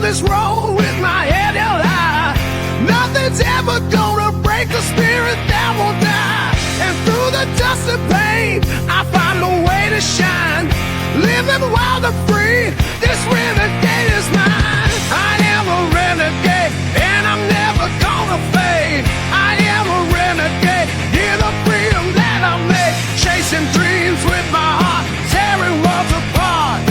this road with my head held high. Nothing's ever gonna break the spirit that won't die. And through the dust and pain, I find a way to shine. Living wild and free, this renegade is mine. I am a renegade, and I'm never gonna fade. I am a renegade, hear the freedom that I make. Chasing dreams with my heart, tearing worlds apart.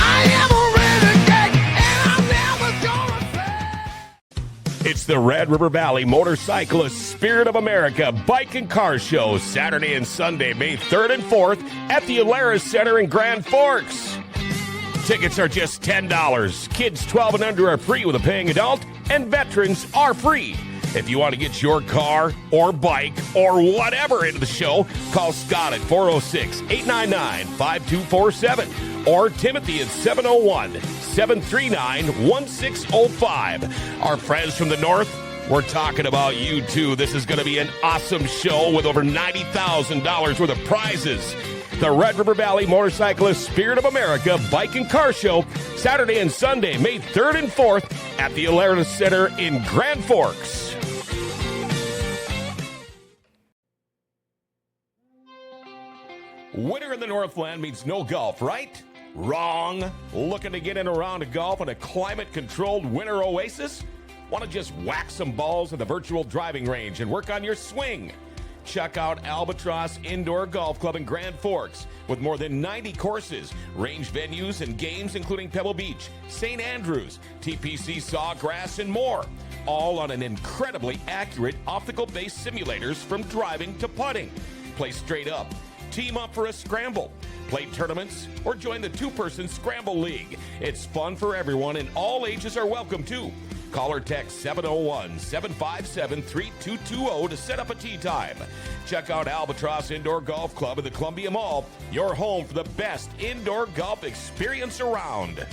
I am a renegade, and I'm never gonna fade. It's the Red River Valley Motorcyclist Spirit of America Bike and Car Show, Saturday and Sunday, May 3rd and 4th at the Alaris Center in Grand Forks. Tickets are just $10. Kids 12 and under are free with a paying adult, and veterans are free. If you want to get your car or bike or whatever into the show, call Scott at 406-899-5247 or Timothy at 701-739-1605. Our friends from the north, we're talking about you too. This is going to be an awesome show with over $90,000 worth of prizes. The Red River Valley Motorcyclist Spirit of America Bike and Car Show, Saturday and Sunday, May 3rd and 4th at the Alaris Center in Grand Forks. Winter in the Northland means no golf, right? Wrong. Looking to get in a round of golf in a climate-controlled winter oasis? Want to just whack some balls at the virtual driving range and work on your swing? Check out Albatross Indoor Golf Club in Grand Forks with more than 90 courses, range venues, and games including Pebble Beach, St. Andrews, TPC Sawgrass, and more. All on an incredibly accurate optical-based simulators from driving to putting. Play straight up. Team up for a scramble, play tournaments, or join the two-person Scramble League. It's fun for everyone, and all ages are welcome, too. Call or text 701-757-3220 to set up a tee time. Check out Albatross Indoor Golf Club at the Columbia Mall, your home for the best indoor golf experience around.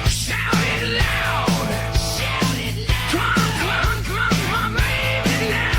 Shout it loud. Come on, baby now.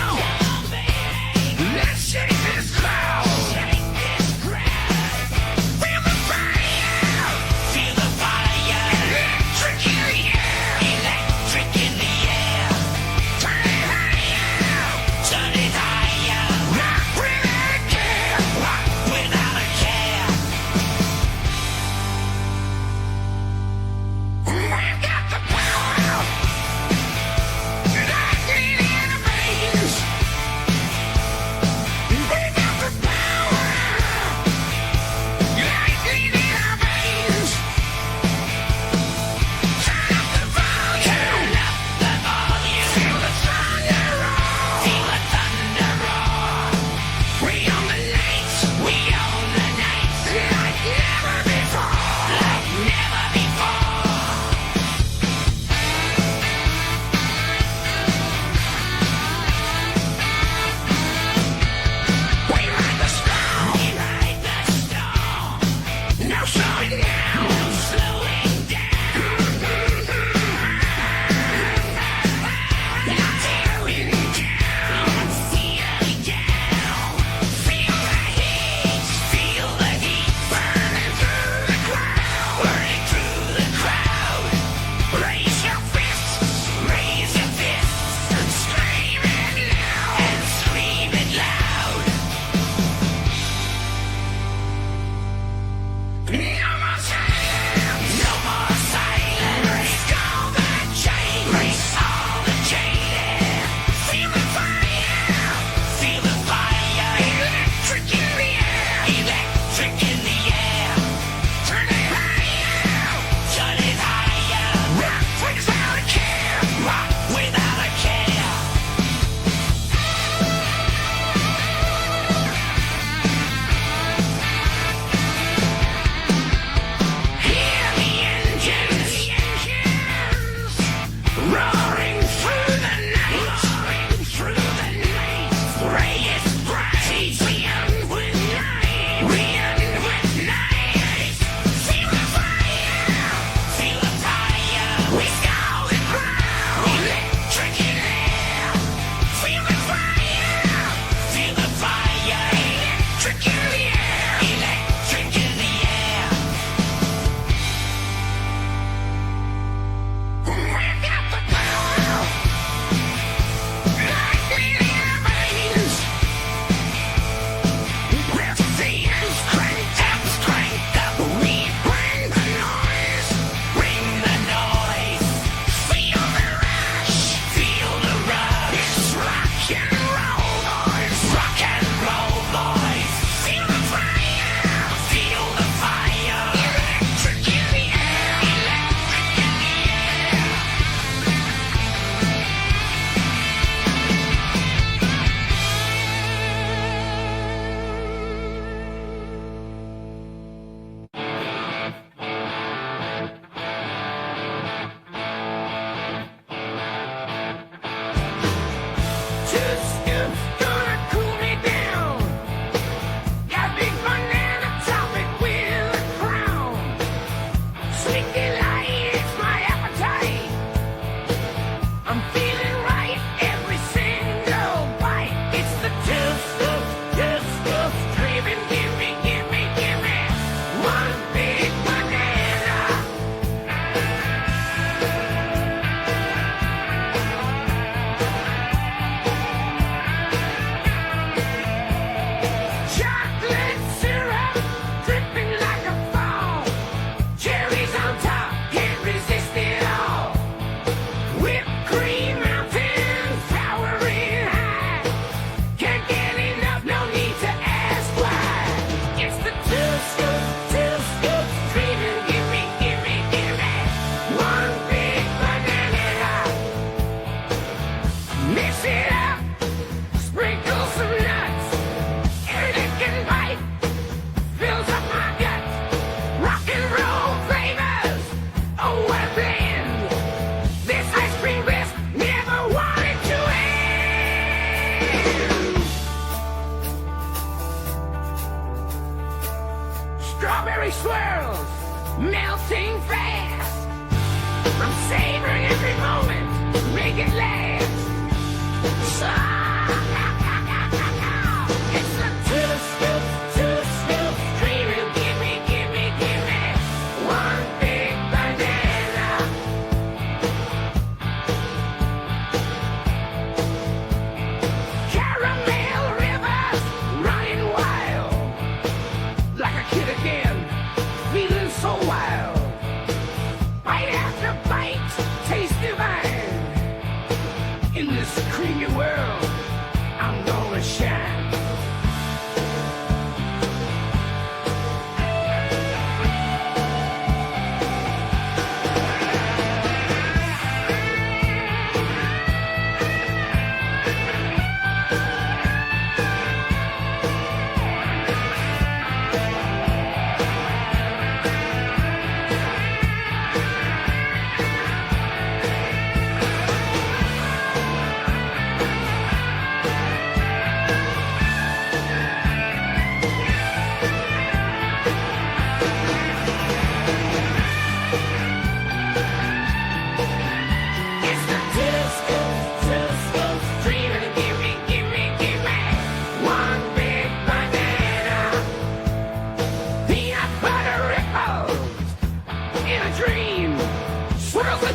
freaky world, I'm gonna shine.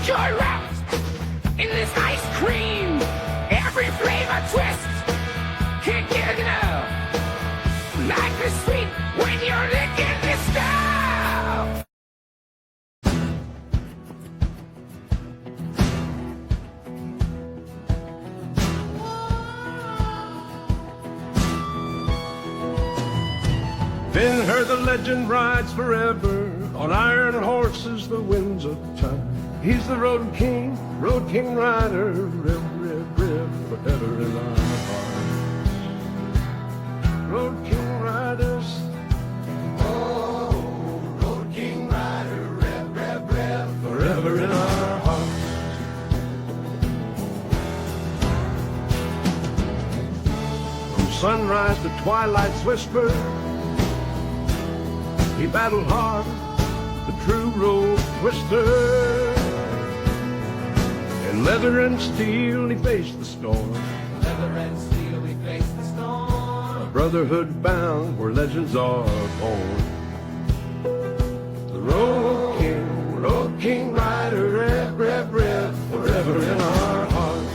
Joy wrapped in this ice cream, every flavor twist, can't get enough. Life is sweet when you're licking this stuff. Been heard the legend rides forever on iron horses, the winds of time. He's the road king rider, rev, rev, rev, forever in our hearts. Road king riders, oh, road king rider, rev, rev, rev, forever in our hearts. From sunrise to twilight's whisper, he battled hard, the true road twister. In leather and steel he faced the storm. Leather and steel he faced the storm. A brotherhood bound where legends are born. The road king rider, rev, rev, rev, forever in our hearts.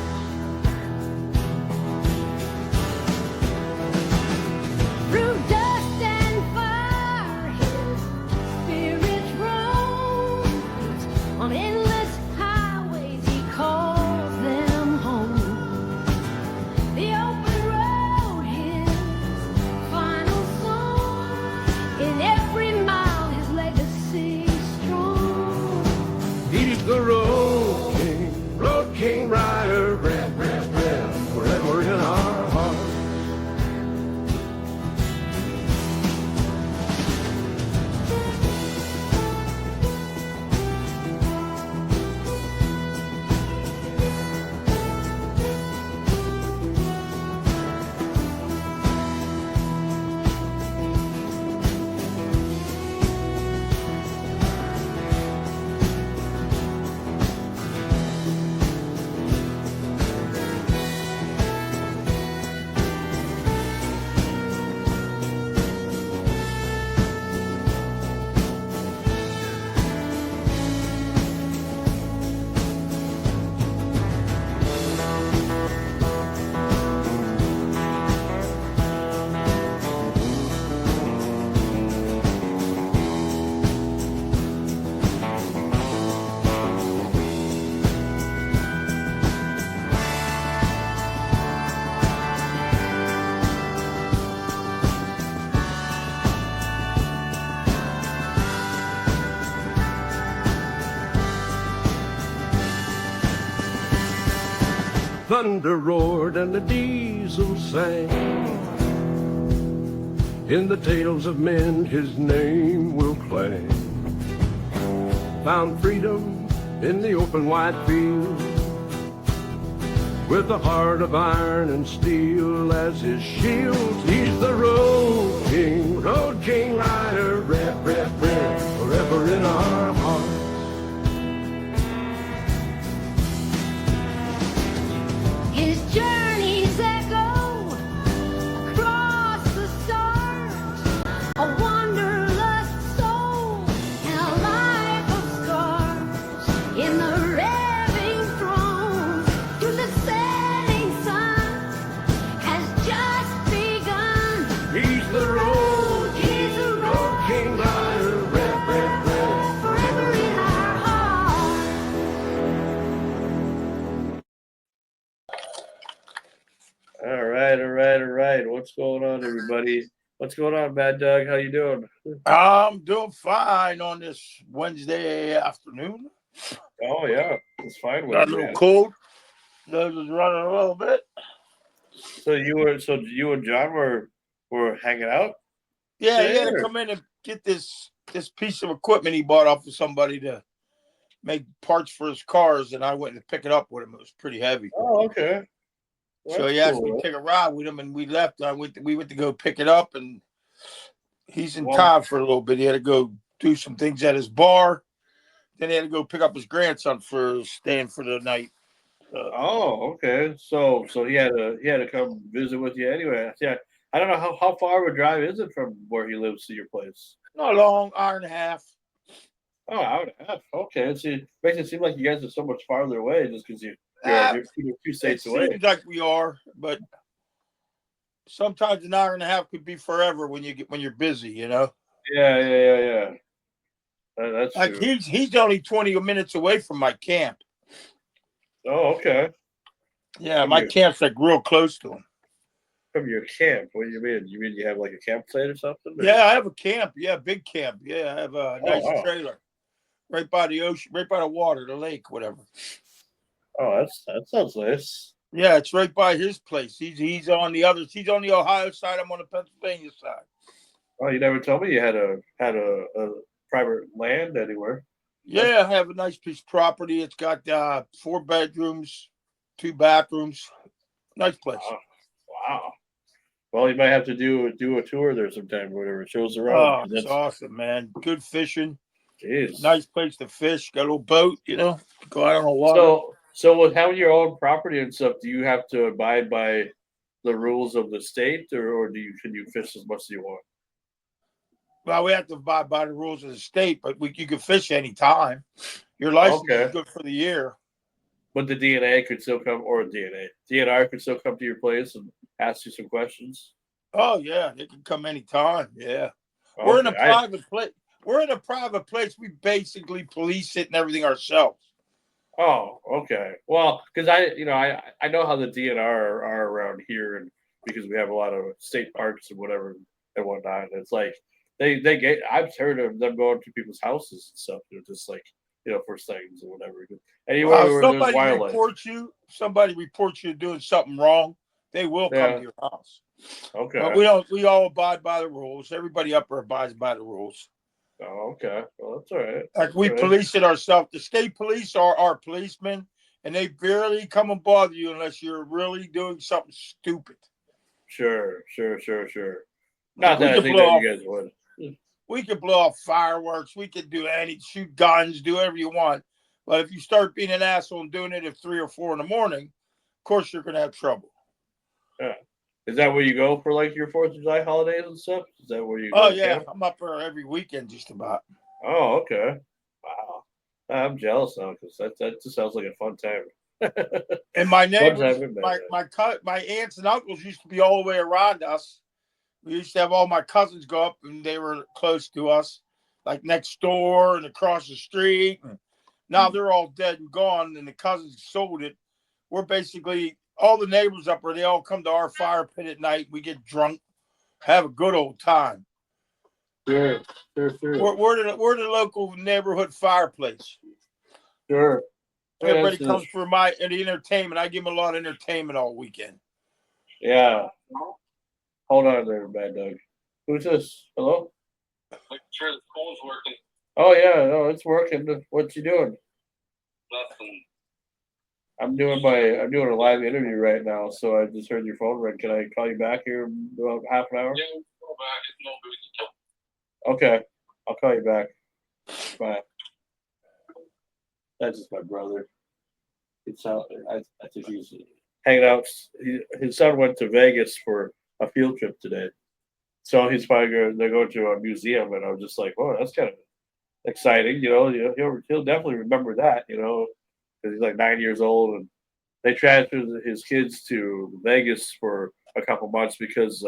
Through dust and fire, his spirit roams on endless highways. He calls them home. The open road, his final song. In every mile, his legacy strong. He's the road king rider, rev, rev, rev, forever in our hearts. Thunder roared and the diesel sang. In the tales of men his name will clang. Found freedom in the open wide field, with a heart of iron and steel as his shield. He's the road king rider, rev, rev, rev, forever in our hearts. His journeys echo across the stars, a wanderlust soul and a life of scars. In the revving thrones, through the setting sun, has just begun. He's the road king rider, rev, rev, rev, Forever What's going on, everybody? What's going on, Bad Doug? How you doing? I'm doing fine on this Wednesday afternoon. Oh yeah, it's fine Got with a little you. cold. Nose is running a little bit. So you and John were hanging out Yeah, he today, had to or? come in and get this piece of equipment he bought off of somebody to make parts for his cars, and I went to pick it up with him. It was pretty heavy. Oh, okay. Well, So that's he asked me cool. to take a ride with him, and we left. We went to go pick it up, and he's in Well, town for a little bit. He had to go do some things at his bar. Then he had to go pick up his grandson for staying for the night. oh, okay. So he had to come visit with you anyway. Yeah. I don't know how far of a drive is it from where he lives to your place? Not long, hour and a half. Oh, hour and a half. Okay. See, makes it seem like you guys are so much farther away just because you're Uh, two It states away. seems like we are, but sometimes an hour and a half could be forever when you're busy, you know. Yeah. That's Like true. he's only 20 minutes away from my camp. Oh, okay. Yeah, From my your camp's like real close to him. from your camp. What do you mean? You mean you have like a campsite or something? Or? Yeah, I have a camp. Yeah, big camp. Yeah, I have a Oh nice wow. trailer right by the ocean, right by the water, the lake, whatever. Oh, that sounds nice. Yeah, it's right by his place. He's on the other. He's on the Ohio side. I'm on the Pennsylvania side. Oh, you never told me you had a private land anywhere. That's Yeah, I have a nice piece of property. It's got 4 bedrooms, 2 bathrooms. Nice place. wow. Well, you might have to do a tour there sometime, or whatever. Shows around. Oh, 'Cause it's that's awesome, man. Good fishing. jeez. Nice place to fish. Got a little boat, you know. Go out on the water. So with having your own property and stuff, do you have to abide by the rules of the state, or can you fish as much as you want? Well, we have to abide by the rules of the state, but you can fish anytime. Your license is Okay. good for the year. But the DNA could still come, or DNR could still come to your place and ask you some questions. Oh yeah, they can come anytime. Yeah. We're in a Okay, I private place. We're in a private place. We basically police it and everything ourselves. oh okay. Well, because I know how the DNR are around here, and because we have a lot of state parks and whatever and whatnot. And it's like they get. I've heard of them going to people's houses and stuff. Just like for things or whatever. Anywhere where there's wildlife. Somebody reports you doing something wrong, they will come Yeah. to your house. Okay. But we don't. We all abide by the rules. Everybody up there abides by the rules. Oh, okay. Well, that's all right. Like we All right. police it ourselves. The state police are our policemen, and they barely come and bother you unless you're really doing something stupid. Sure. Like Not that I think that you guys would. we could blow off fireworks. We could do shoot guns, do whatever you want. But if you start being an asshole and doing it at 3 or 4 in the morning, of course you're going to have trouble. Yeah. Is that where you go for like your 4th of July holidays and stuff? Is that where you Oh go yeah, camp? I'm up there every weekend just about. Oh, okay. Wow. I'm jealous now because that just sounds like a fun time. And my Fun neighbors, time in my aunts and uncles used to be all the way around us. We used to have all my cousins go up, and they were close to us, like next door and across the street. And now they're all dead and gone, and the cousins sold it. We're basically all the neighbors up there. They all come to our fire pit at night. We get drunk, have a good old time. Sure. We're the local neighborhood fireplace. Sure. Everybody Yeah, comes for the entertainment. I give them a lot of entertainment all weekend. yeah. Hold on there, Bad Doug. Who's this? Hello? Make sure the phone's working. Oh yeah, no, it's working. What you doing? Nothing. I'm doing a live interview right now, so I just heard your phone ring. Can I call you back here in about half an hour? Yeah, we'll go back. It's no big deal. Okay, I'll call you back. Bye. That's just my brother. It's out. I think he's hanging out. His son went to Vegas for a field trip today, so he's probably they're going to a museum, and I was just like, "Oh, that's kind of exciting." He'll definitely remember that, because he's like 9 years old, and they transferred his kids to Vegas for a couple months because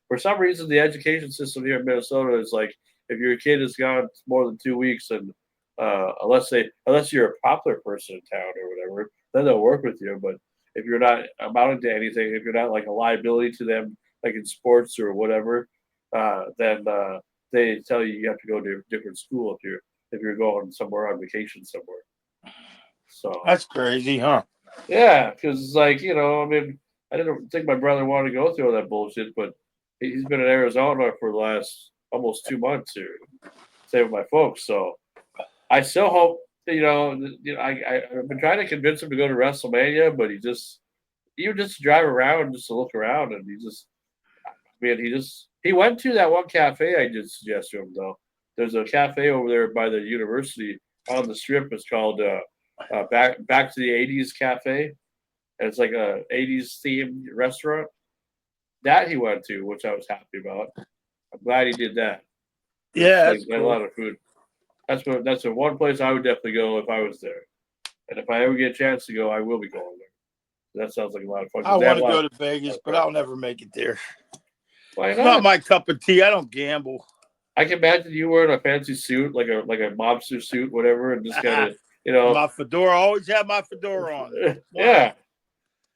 for some reason the education system here in Minnesota is like if your kid has gone more than 2 weeks, and unless you're a popular person in town or whatever, then they'll work with you. But if you're not amounting to anything, if you're not like a liability to them like in sports or whatever, then they tell you have to go to a different school if you're going somewhere on vacation somewhere. So That's crazy, huh? yeah, because like I mean, I didn't think my brother wanted to go through all that bullshit, but he's been in Arizona for the last almost 2 months here, staying with my folks. So I still hope I've been trying to convince him to go to WrestleMania, but even just to drive around, just to look around, and he went to that one cafe I did suggest to him though. There's a cafe over there by the university on the strip. It's called Back to the '80s Cafe, and it's like a '80s themed restaurant that he went to, which I was happy about. I'm glad he did that. Yeah, Like, that's a cool. lot of food. That's the one place I would definitely go if I was there. And if I ever get a chance to go, I will be going there. That sounds like a lot of fun. I want to go to Vegas, but I'll never make it there. Why It's not? not my cup of tea. I don't gamble. I can imagine you wearing a fancy suit, like a mobster suit, whatever, and just kind of My fedora. I always have my fedora on. yeah.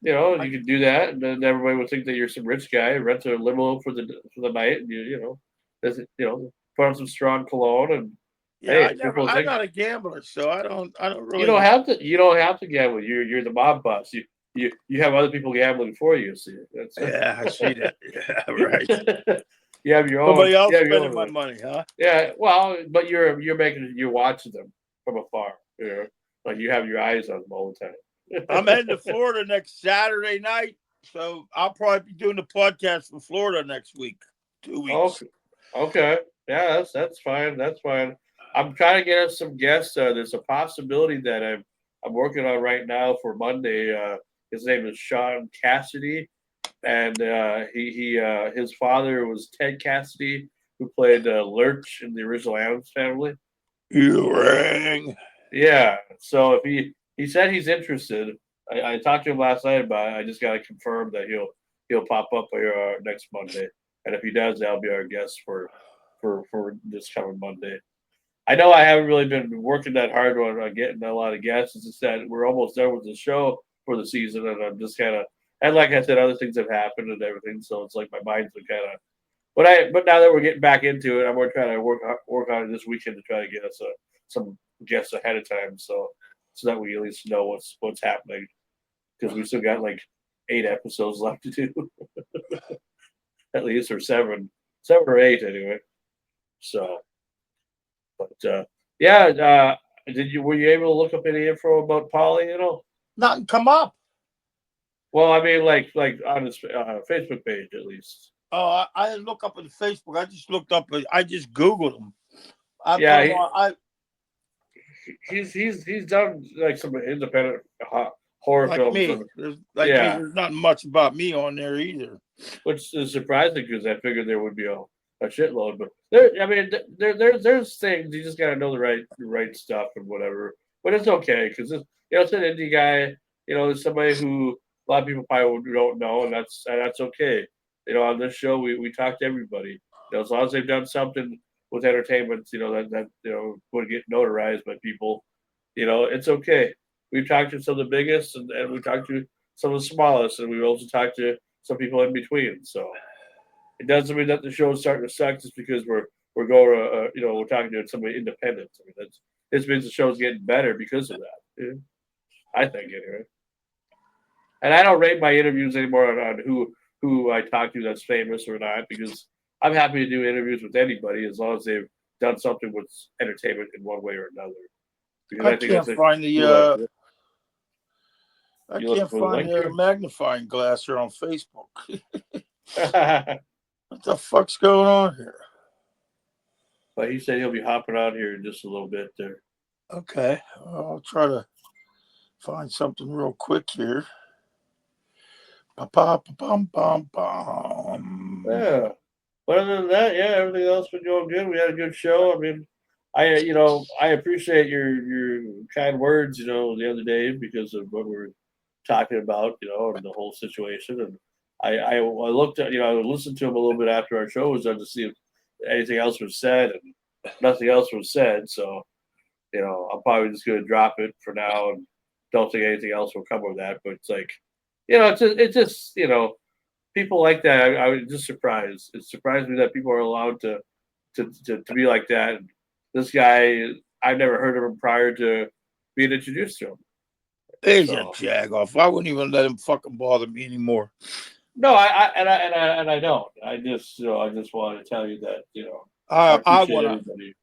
You can do that, and then everybody would think that you're some rich guy. Rent a limo for the night, and put on some strong cologne, and Yeah, hey, I'm not a gambler, so I don't really. you don't have to. You don't have to gamble. You're the mob boss. You have other people gambling for you. See, Yeah, I see that. Yeah, right. You have your own. Somebody else you have your spending own- my money, huh? Yeah, well, but you're watching them from afar. Like you have your eyes on them all the time. I'm heading to Florida next Saturday night, so I'll probably be doing the podcast from Florida next week. 2 weeks. Okay. Yeah, that's fine. That's fine. I'm trying to get us some guests. There's a possibility that I'm working on right now for Monday. His name is Sean Cassidy, and his father was Ted Cassidy, who played Lurch in the original Addams Family. You rang. Yeah. So if he said he's interested, I talked to him last night about it. I just got to confirm that he'll pop up here next Monday, and if he does, that'll be our guest for this coming Monday. I know I haven't really been working that hard on getting a lot of guests. It's just that we're almost done with the show for the season, and I'm just kind of, and like I said, other things have happened and everything. So it's like my mind's been kind of. But now that we're getting back into it, I'm going to try to work on it this weekend to try to get us some guests ahead of time, so that we at least know what's happening, because we still got like 8 episodes left to do, at least, or seven or 8 anyway. So. But were you able to look up any info about Paulie at all? Nothing come up. Well, I mean, like on his Facebook page at least. Oh, I didn't look up on Facebook. I just looked up. I just Googled him. He's done like some independent horror like films. me. There's not much about me on there either. Which is surprising because I figured there would be a shitload, but there's things you just gotta know the right stuff and whatever. But it's okay because it's an indie guy. There's somebody who a lot of people probably don't know, and that's okay. On this show we talk to everybody. As long as they've done something with entertainment, that would get notarized by people. It's okay. We've talked to some of the biggest, and we've talked to some of the smallest, and we've also talked to some people in between. So. It doesn't mean that the show is starting to suck just because we're going we're talking to somebody independent. I mean, this means the show's getting better because of that. Yeah. I think anyway. And I don't rate my interviews anymore on who I talk to that's famous or not, because I'm happy to do interviews with anybody as long as they've done something with entertainment in one way or another. Because I can't find the magnifying glass here on Facebook. What the fuck's going on here? But he said he'll be hopping out here in just a little bit there. Okay. Well, I'll try to find something real quick here. Ba-ba-ba-bum-bum-bum. Yeah. But other than that, yeah, everything else been going good. We had a good show. I mean, I appreciate your kind words, the other day because of what we were talking about, and the whole situation. And I looked at, I listened to him a little bit after our show was done to see if anything else was said, and nothing else was said. So, I'm probably just going to drop it for now, and don't think anything else will come of that. But it's like, it's just people like that, I was just surprised. It surprised me that people are allowed to be like that. This guy, I've never heard of him prior to being introduced to him. He's a So jagoff. I wouldn't even let him fucking bother me anymore. no, I don't. I just I just want to tell you that I I appreciate wanna everybody.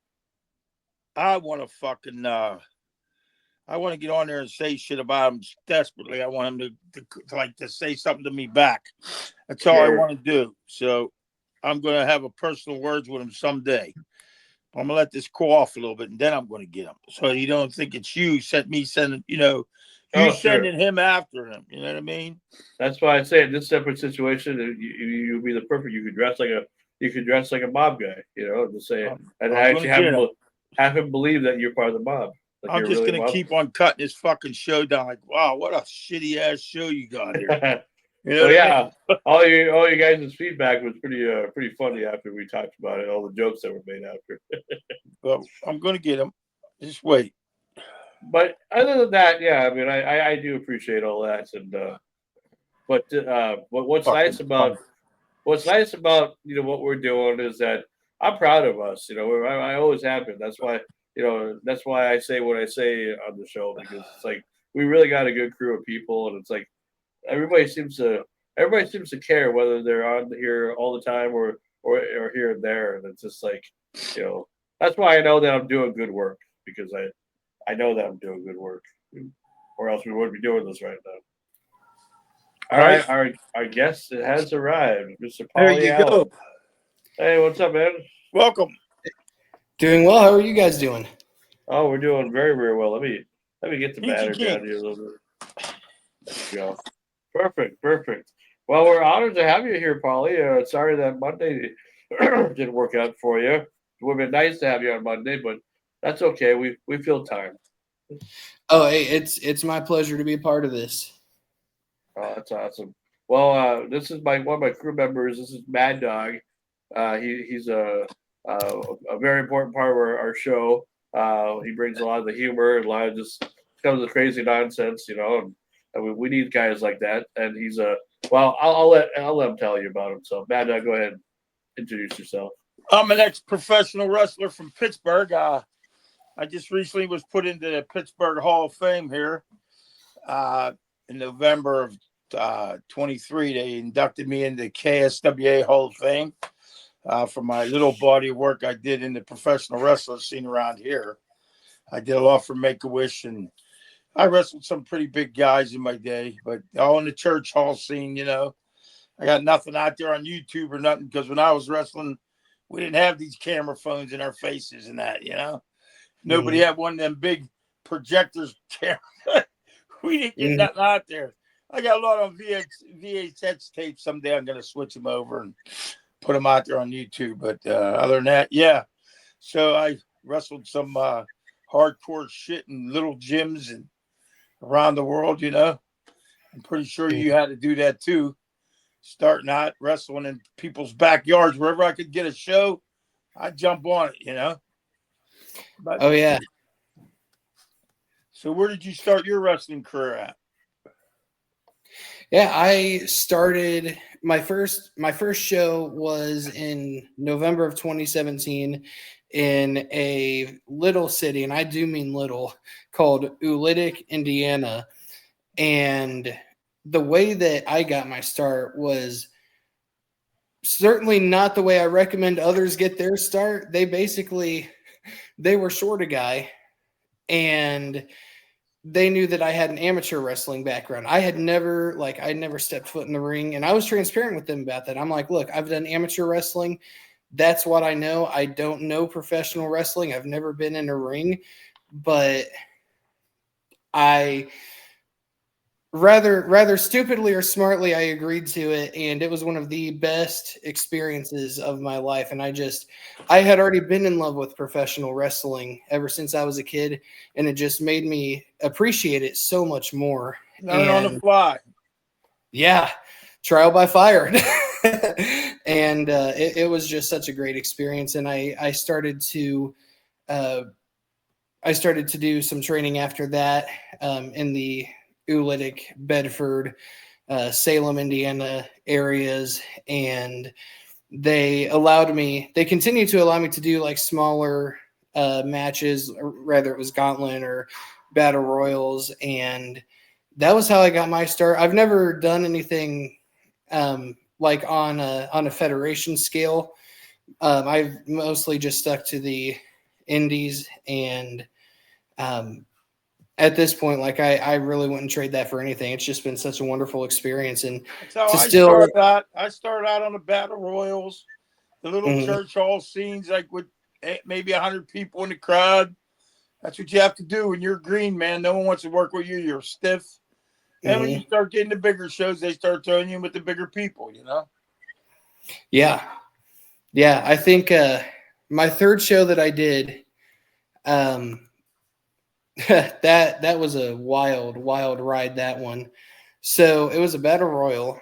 I wanna fucking I want to get on there and say shit about him desperately. I want him to say something to me back. That's all I Sure. want to do. So I'm going to have a personal words with him someday. I'm going to let this cool off a little bit, and then I'm going to get him. So you don't think it's you sending, you Oh, sure. sending him after him. You know what I mean? That's why I say in this separate situation, you'd be the perfect. You could dress like a mob guy, to say and I'm going actually to get him. have him believe that you're part of the mob. Like I'm you're just really going a to mob. keep on cutting this fucking show down. Like, wow, what a shitty ass show you got here. You know Well, what I mean? yeah, all you guys' feedback was pretty funny after we talked about it. All the jokes that were made after. But I'm going to get him. Just wait. But other than that, yeah, I mean, I do appreciate all that, and but what's Fucking nice about what we're doing is that I'm proud of us. I always have been. That's why I say what I say on the show, because it's like we really got a good crew of people, and it's like everybody seems to care whether they're on here all the time or here and there, and it's just like that's why I know that I'm doing good work, because I know that I'm doing good work, or else we wouldn't be doing this right now. All right, our guest has arrived, Mr. There Paulie you Allen. go. Hey, what's up, man? Welcome. Doing well. How are you guys doing? Oh, we're doing very, very well. Let me get the Peachy banner down Keen. here a little bit. There you go. Perfect. Well, we're honored to have you here, Paulie. Sorry that Monday didn't work out for you. It would have been nice to have you on Monday, but that's okay. We feel time. Oh, hey, it's my pleasure to be a part of this. Oh, that's awesome. Well, this is one of my crew members. This is Mad Dog. He's a very important part of our show. He brings a lot of the humor and a lot of just kind of the crazy nonsense, and we need guys like that. And he's I'll let him tell you about himself. Mad Dog, go ahead and introduce yourself. I'm an ex-professional wrestler from Pittsburgh. I just recently was put into the Pittsburgh Hall of Fame here in November of 23. They inducted me into the KSWA Hall of Fame for my little body of work I did in the professional wrestling scene around here. I did a lot for Make-A-Wish, and I wrestled some pretty big guys in my day, but all in the church hall scene, I got nothing out there on YouTube or nothing, because when I was wrestling, we didn't have these camera phones in our faces and that, Nobody had one of them big projectors. We didn't get nothing out there. I got a lot of VHS tapes. Someday I'm going to switch them over and put them out there on YouTube. But other than that, yeah. So I wrestled some hardcore shit in little gyms and around the world, I'm pretty sure you had to do that too. Starting out wrestling in people's backyards, wherever I could get a show, I'd jump on it, But, Oh yeah. So where did you start your wrestling career at? Yeah, I started my first show was in November of 2017 in a little city, and I do mean little, called Ulitic, Indiana. And the way that I got my start was certainly not the way I recommend others get their start. They were short a guy, and they knew that I had an amateur wrestling background. I never stepped foot in the ring, and I was transparent with them about that. I'm like, look, I've done amateur wrestling. That's what I know. I don't know professional wrestling. I've never been in a ring, but I rather stupidly or smartly, I agreed to it, and it was one of the best experiences of my life. And I had already been in love with professional wrestling ever since I was a kid, and it just made me appreciate it so much more. Learn on the fly. Yeah, trial by fire. And it was just such a great experience. And I started to do some training after that in the Ulitic, Bedford, Salem, Indiana areas, and they continue to allow me to do like smaller matches, or rather it was gauntlet or battle royals, and that was how I got my start. I've never done anything like on a federation scale. I've mostly just stuck to the indies, and at this point, like I really wouldn't trade that for anything. It's just been such a wonderful experience, and That's how to I still started out. I started out on the battle royals, the little Mhm. church hall scenes, like with maybe 100 people in the crowd. That's what you have to do when you're green, man. No one wants to work with you. You're stiff. And when you start getting the bigger shows, they start throwing you in with the bigger people, you know? Yeah. I think my third show that I did, that was a wild ride, that one. So it was a battle royal.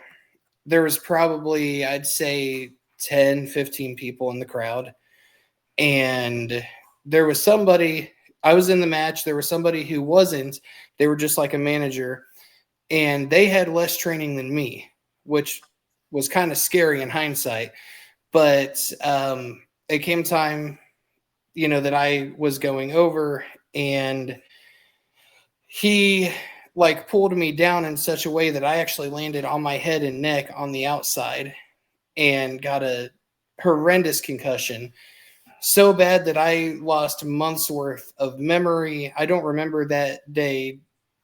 There was probably, I'd say, 10, 15 people in the crowd. And there was somebody, I was in the match. There was somebody who wasn't. They were just like a manager. And they had less training than me, which was kind of scary in hindsight. But it came time, that I was going over, and he like pulled me down in such a way that I actually landed on my head and neck on the outside and got a horrendous concussion. So bad that I lost months worth of memory. I don't remember that day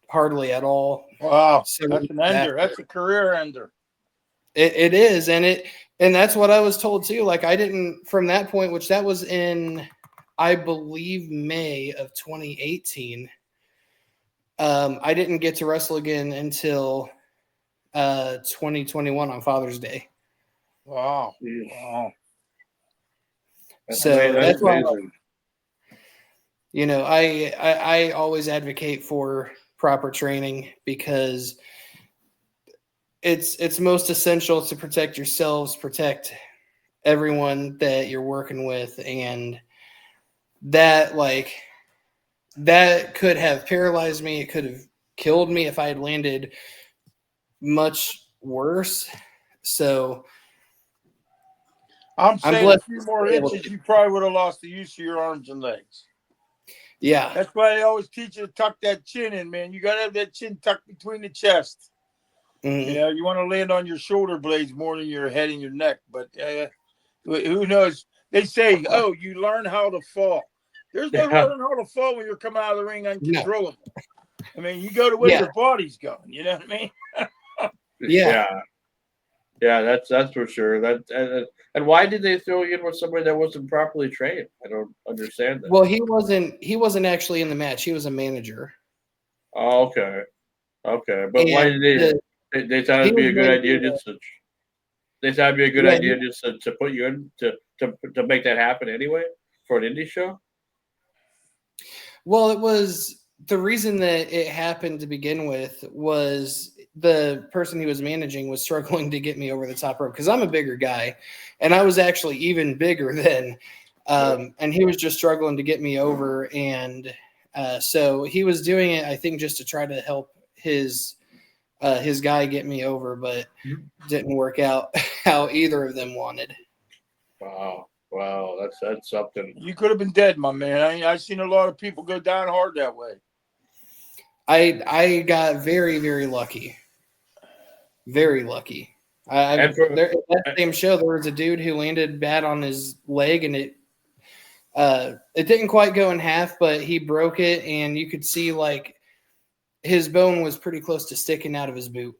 hardly at all. Wow. So That's an ender. That's a career ender. It is, and that's what I was told too. Like I didn't, from that point, which that was in, I believe, May of 2018. I didn't get to wrestle again until 2021 on Father's Day. Wow. That's why, I always advocate for proper training, because it's most essential to protect yourselves, protect everyone that you're working with, and that could have paralyzed me. It could have killed me if I had landed much worse. So I'm saying blessed a few more inches, you probably would have lost the use of your arms and legs. Yeah. That's why they always teach you to tuck that chin in, man. You got to have that chin tucked between the chest. Mm-hmm. You want to land on your shoulder blades more than your head and your neck. But who knows? They say, oh, you learn how to fall. There's no learning how to fall when you're coming out of the ring uncontrollable. No. I mean, you go to where your body's going. You know what I mean? Yeah, that's for sure. And why did they throw you in with somebody that wasn't properly trained? I don't understand that. Well, he wasn't actually in the match. He was a manager. Oh, okay. But why did they thought it'd be a good idea just to to put you in to make that happen anyway for an indie show? Well, it was the reason that it happened to begin with was the person he was managing was struggling to get me over the top rope, because I'm a bigger guy, and I was actually even bigger then. And he was just struggling to get me over. And so he was doing it, I think, just to try to help his guy get me over, but didn't work out how either of them wanted. Wow, that's something. You could have been dead, my man. I've seen a lot of people go down hard that way. I got very, very lucky. Very lucky. That same show, there was a dude who landed bad on his leg, and it didn't quite go in half, but he broke it, and you could see like his bone was pretty close to sticking out of his boot.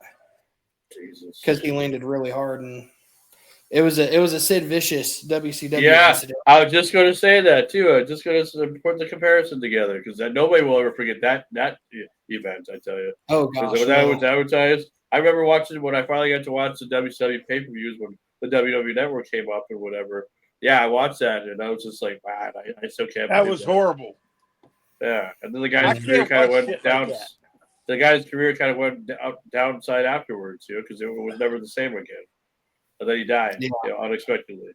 Jesus. Because he landed really hard, and it was a Sid Vicious WCW incident. I was just going to say that too. I was just going to put the comparison together, because nobody will ever forget that event. I tell you. Oh gosh, when that was advertised, I remember watching when I finally got to watch the WCW pay-per-views when the WWE Network came up and whatever. Yeah, I watched that, and I was just like, man, I still can't. That was horrible. Yeah, and then the guy's career kind of went down. Like the guy's career kind of went downside afterwards, because it was never the same again. And then he died unexpectedly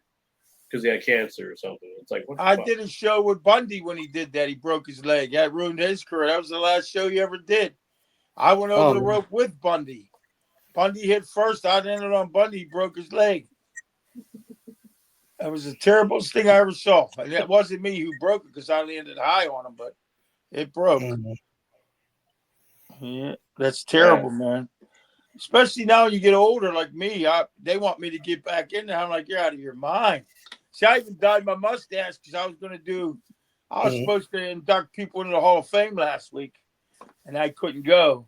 because he had cancer or something. It's like, what the fuck? Did a show with Bundy when he did that. He broke his leg. That ruined his career. That was the last show he ever did. I went over the rope with Bundy Bundy hit first. I landed on Bundy. He broke his leg. That was the terriblest thing I ever saw. And it wasn't me who broke it because I landed high on him, but it broke. Yeah, that's terrible, man. Especially now you get older like me. They want me to get back in there. I'm like, you're out of your mind. See, I even dyed my mustache because I was supposed to induct people into the Hall of Fame last week, and I couldn't go.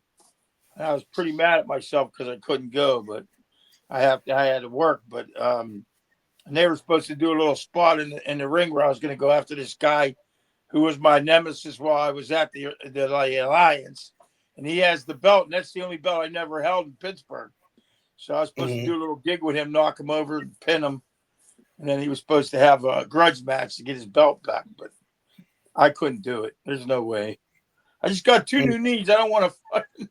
And I was pretty mad at myself because I couldn't go, but I had to work. But and they were supposed to do a little spot in the ring where I was going to go after this guy who was my nemesis while I was at the Alliance. And he has the belt, and that's the only belt I never held in Pittsburgh. So I was supposed to do a little gig with him, knock him over, and pin him. And then he was supposed to have a grudge match to get his belt back, but I couldn't do it. There's no way. I just got 2 new knees. I don't want to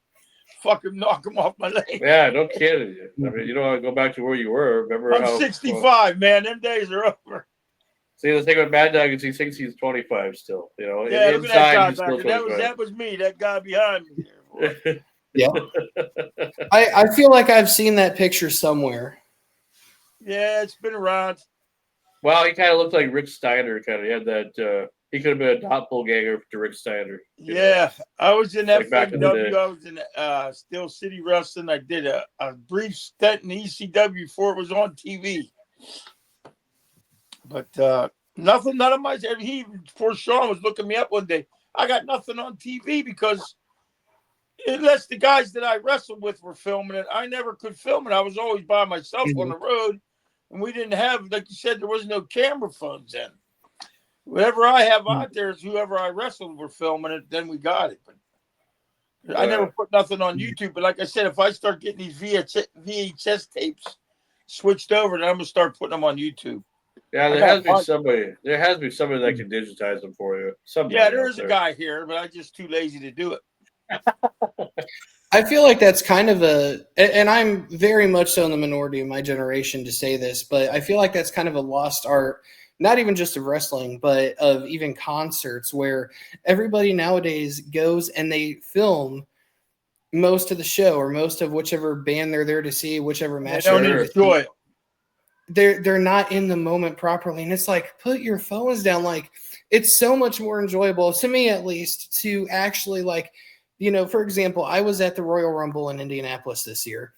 fucking knock them off my leg. Yeah, no kidding. I mean, you don't want to go back to where you were. Remember I'm 65, man. Them days are over. See, the thing with Mad Dog is he thinks he's 25 still. You know, yeah, inside look at that guy he's still back there. 25. That was me. That guy behind me there. Yeah. I feel like I've seen that picture somewhere. Yeah, it's been around. Well, he kind of looked like Rick Steiner. Kind of, he had that. He could have been a doppelganger to Rick Steiner. Yeah, I was in Like back in the FMW. day. I was in Steel City Wrestling. I did a brief stint in ECW before it was on TV. But nothing. None of my. Before Sean was looking me up one day, I got nothing on TV because unless the guys that I wrestled with were filming it, I never could film it. I was always by myself on the road, and we didn't have, like you said, there was no camera phones then. Whatever I have out there is whoever I wrestled were filming it, then we got it. But I never put nothing on YouTube. But like I said, if I start getting these VHS tapes switched over, then I'm gonna start putting them on YouTube. Yeah, there has to be somebody. There has to be somebody that can digitize them for you. Somebody Yeah, there is a guy here, but I'm just too lazy to do it. I feel like that's kind of and I'm very much so in the minority of my generation to say this, but I feel like that's kind of a lost art, not even just of wrestling, but of even concerts where everybody nowadays goes and they film most of the show or most of whichever band they're there to see, whichever match. They don't enjoy it. They're not in the moment properly. And it's like, put your phones down. Like, it's so much more enjoyable, to me at least, to actually, like, you know, for example, I was at the Royal Rumble in Indianapolis this year,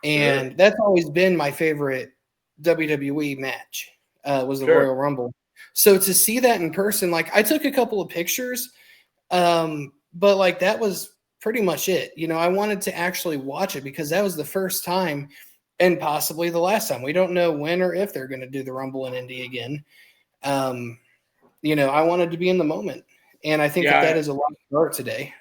and that's always been my favorite WWE match, was the Royal Rumble. So to see that in person, like, I took a couple of pictures, but like that was pretty much it. You know, I wanted to actually watch it because that was the first time and possibly the last time. We don't know when or if they're going to do the Rumble in Indy again. You know, I wanted to be in the moment, and I think that is a lot of art today.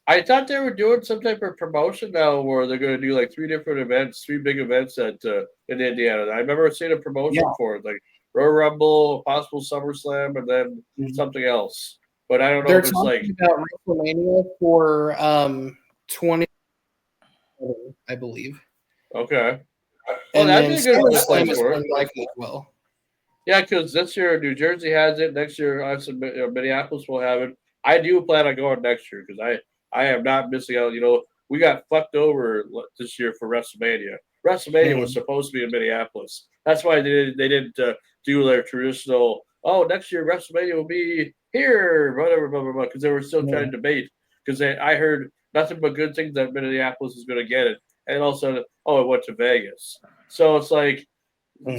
I thought they were doing some type of promotion now where they're going to do like 3 different events, 3 big events at in Indiana. I remember seeing a promotion for it, like Royal Rumble, possible SummerSlam, and then something else. But I don't know if it's like about WrestleMania for 20, I believe. Okay. Well, and that'd be a good place for it. Like as well. Yeah, because this year New Jersey has it. Next year, Minneapolis will have it. I do plan on going next year because I am not missing out. You know, we got fucked over this year for WrestleMania. WrestleMania was supposed to be in Minneapolis. That's why they didn't do their traditional. Oh, next year WrestleMania will be here, whatever, blah blah blah. Because they were still trying to debate. Because I heard nothing but good things that Minneapolis is going to get it, and also it went to Vegas. So it's like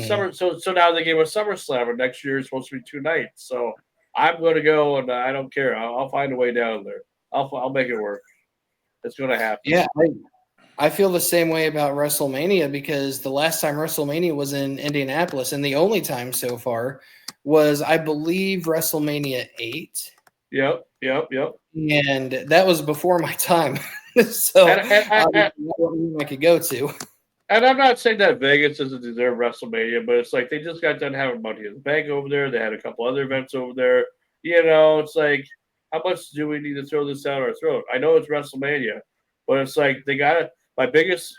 summer. So now they gave us SummerSlam, and next year is supposed to be 2 nights. So I'm going to go, and I don't care. I'll find a way down there. I'll make it work. It's going to happen. Yeah, I feel the same way about WrestleMania because the last time WrestleMania was in Indianapolis, and the only time so far was, I believe, WrestleMania 8. Yep. And that was before my time. So I could go to. And I'm not saying that Vegas doesn't deserve WrestleMania, but it's like they just got done having money in the bank over there. They had a couple other events over there. You know, it's like, how much do we need to throw this down our throat? I know it's WrestleMania, but it's like they got it. My biggest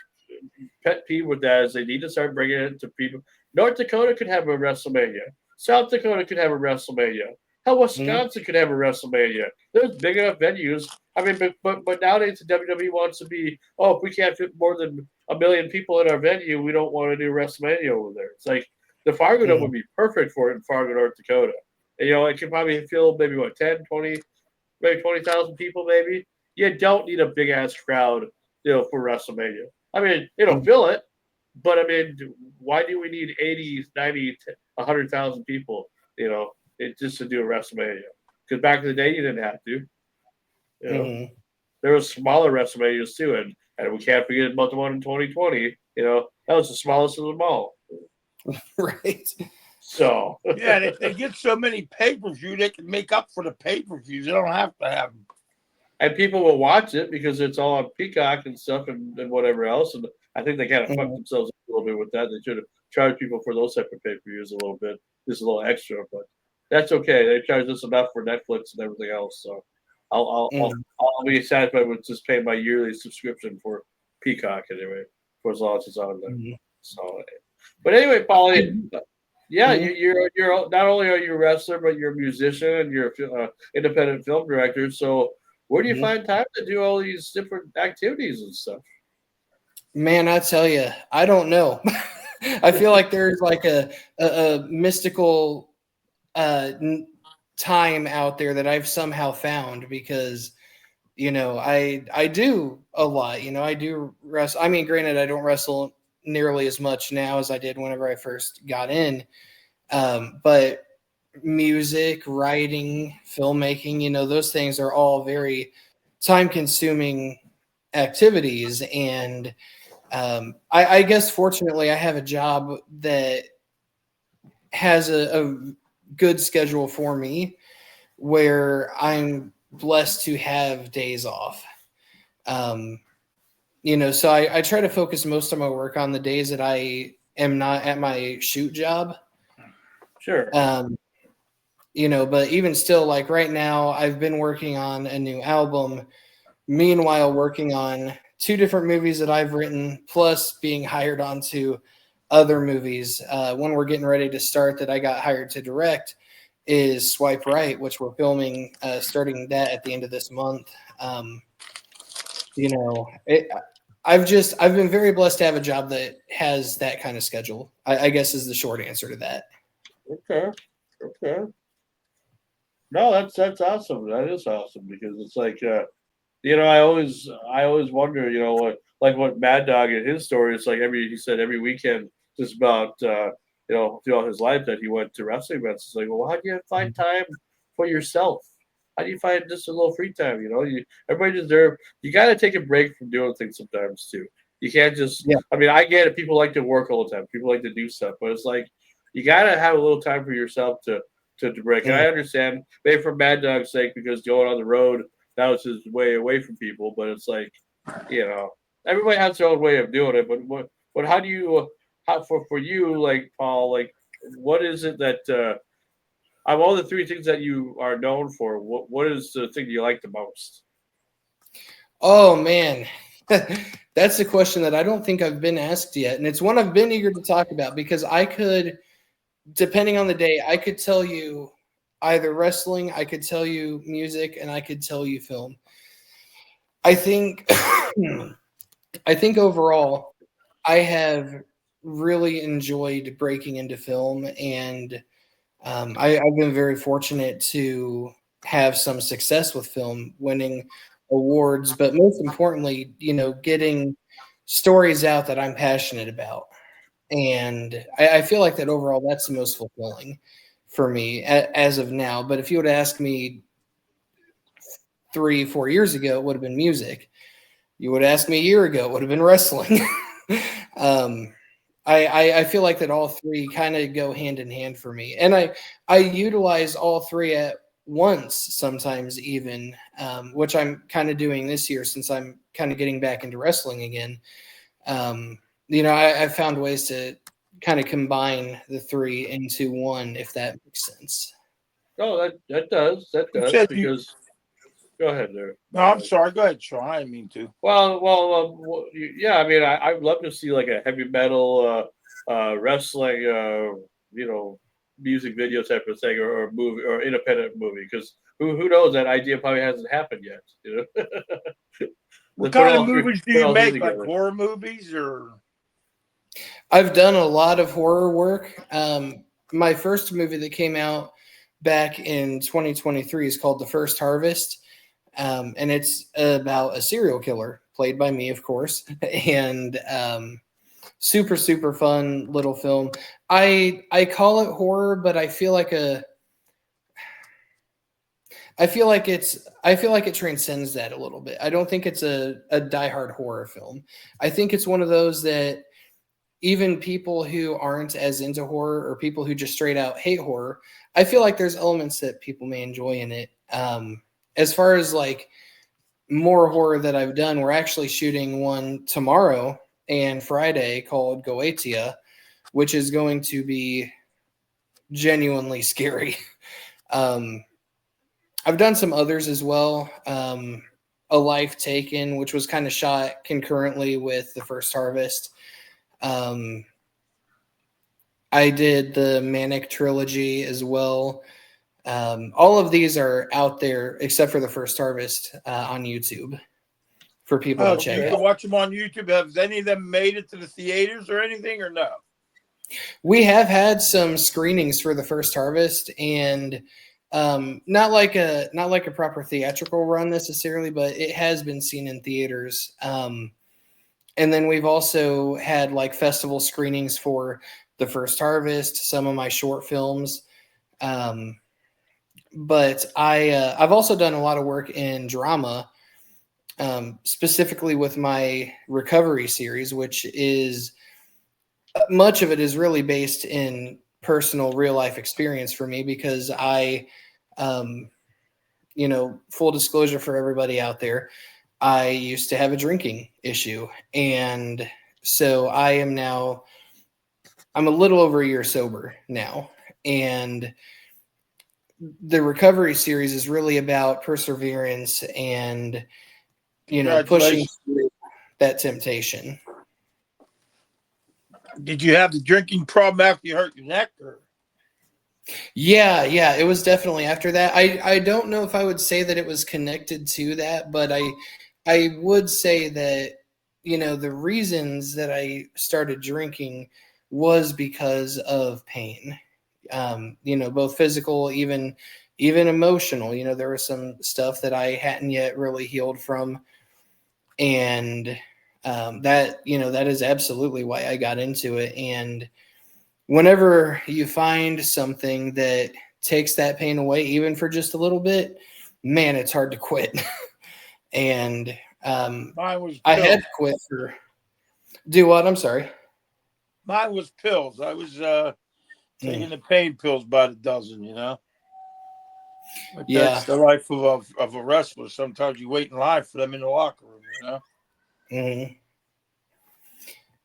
pet peeve with that is they need to start bringing it to people. North Dakota could have a WrestleMania. South Dakota could have a WrestleMania. Hell, Wisconsin could have a WrestleMania. There's big enough venues I mean, but nowadays the WWE wants to be, oh, if we can't fit more than 1 million people in our venue, we don't want to do WrestleMania over there. It's like the Fargo Dome would be perfect for it in Fargo, North Dakota. And, it could probably fill maybe 10, 20, maybe 20,000 people, maybe. You don't need a big ass crowd, for WrestleMania. I mean, it'll fill it, but I mean, why do we need 80, 90, 100,000 people, just to do a WrestleMania? Because back in the day, you didn't have to. There was smaller WrestleManias too, and we can't forget about the one in 2020. That was the smallest of them all. Right. So yeah, and if they get so many pay-per-view, they can make up for the pay-per-views. They don't have to have them. And people will watch it because it's all on Peacock and stuff and whatever else. And I think they kind of fucked themselves a little bit with that. They should have charged people for those type of pay-per-views a little bit, just a little extra. But that's okay. They charge us enough for Netflix and everything else. So I'll be satisfied with just paying my yearly subscription for Peacock anyway, for as long as it's on there. So, but anyway, Paulie, yeah, you're not only are you a wrestler, but you're a musician and you're an independent film director. So where do you find time to do all these different activities and stuff? Man, I tell you, I don't know. I feel like there's like a mystical time out there that I've somehow found because, I do a lot. I do wrestle. I mean, granted, I don't wrestle nearly as much now as I did whenever I first got in. But music, writing, filmmaking, those things are all very time-consuming activities. And I guess, fortunately, I have a job that has a good schedule for me where I'm blessed to have days off. So I try to focus most of my work on the days that I am not at my shoot job. Sure. But even still, like right now, I've been working on a new album, meanwhile working on 2 different movies that I've written, plus being hired onto other movies. One we're getting ready to start that I got hired to direct is Swipe Right, which we're filming, starting that at the end of this month. I've been very blessed to have a job that has that kind of schedule, I guess is the short answer to that. Okay. No, that's awesome. That is awesome because it's like, I always wonder, what Mad Dog in his story. It's like he said every weekend, just about, throughout his life that he went to wrestling events. It's like, well, how do you find time for yourself? How do you find just a little free time? Everybody deserves. You got to take a break from doing things sometimes too. You can't just. Yeah. I mean, I get it. People like to work all the time. People like to do stuff, but it's like you got to have a little time for yourself to break. And I understand, maybe for Mad Dog's sake, because going on the road now is his way away from people. But it's like, everybody has their own way of doing it. But how do you? For you, like Paul, like what is it that of all the 3 things that you are known for, what is the thing you like the most? Oh man, that's a question that I don't think I've been asked yet, and it's one I've been eager to talk about because I could, depending on the day, I could tell you either wrestling, I could tell you music, and I could tell you film. I think overall, I have really enjoyed breaking into film, and I've been very fortunate to have some success with film, winning awards, but most importantly, getting stories out that I'm passionate about. And I feel like that overall, that's the most fulfilling for me as of now. But if you would ask me 3-4 years ago, it would have been music. You would ask me a year ago, it would have been wrestling. I feel like that all 3 kind of go hand in hand for me. And I utilize all 3 at once, sometimes even, which I'm kind of doing this year since I'm kind of getting back into wrestling again. I've found ways to kind of combine the 3 into one, if that makes sense. Oh, that does because. Go ahead there. No, I'm sorry. Go ahead, Sean. I didn't mean to. Well, yeah. I mean, I'd love to see like a heavy metal, wrestling, music video type of thing, or movie, or independent movie. Because who knows? That idea probably hasn't happened yet. You know, What Put kind all of three- movies do put you all three make? Like together. horror movies or? I've done a lot of horror work. My first movie that came out back in 2023 is called The First Harvest. And it's about a serial killer played by me, of course, and super, super fun little film. I call it horror, but I feel like I feel like it transcends that a little bit. I don't think it's a diehard horror film. I think it's one of those that even people who aren't as into horror or people who just straight out hate horror, I feel like there's elements that people may enjoy in it. As far as like more horror that I've done, we're actually shooting one tomorrow and Friday called Goetia, which is going to be genuinely scary. I've done some others as well. A Life Taken, which was kind of shot concurrently with The First Harvest. I did the Manic trilogy as well. All of these are out there except for The First Harvest on YouTube for people Oh, to so you check can out. watch them on YouTube. Have any of them made it to the theaters or anything, or no? We have had some screenings for The First Harvest, and not like a proper theatrical run necessarily, but it has been seen in theaters. And then we've also had like festival screenings for The First Harvest, some of my short films. But I've also done a lot of work in drama, specifically with my recovery series, which is much of it is really based in personal real life experience for me because full disclosure for everybody out there, I used to have a drinking issue. And so I'm a little over a year sober now. And the recovery series is really about perseverance and, pushing through that temptation. Did you have the drinking problem after you hurt your neck? Or? Yeah, it was definitely after that. I don't know if I would say that it was connected to that, but I would say that, the reasons that I started drinking was because of pain. Both physical, even emotional. There was some stuff that I hadn't yet really healed from. And that is absolutely why I got into it. And whenever you find something that takes that pain away, even for just a little bit, man, it's hard to quit. And Mine was pills. I had to quit for do what? I'm sorry. Mine was pills. I was taking the pain pills by the dozen, But that's the life of a wrestler. Sometimes you wait in line for them in the locker room, Mm-hmm.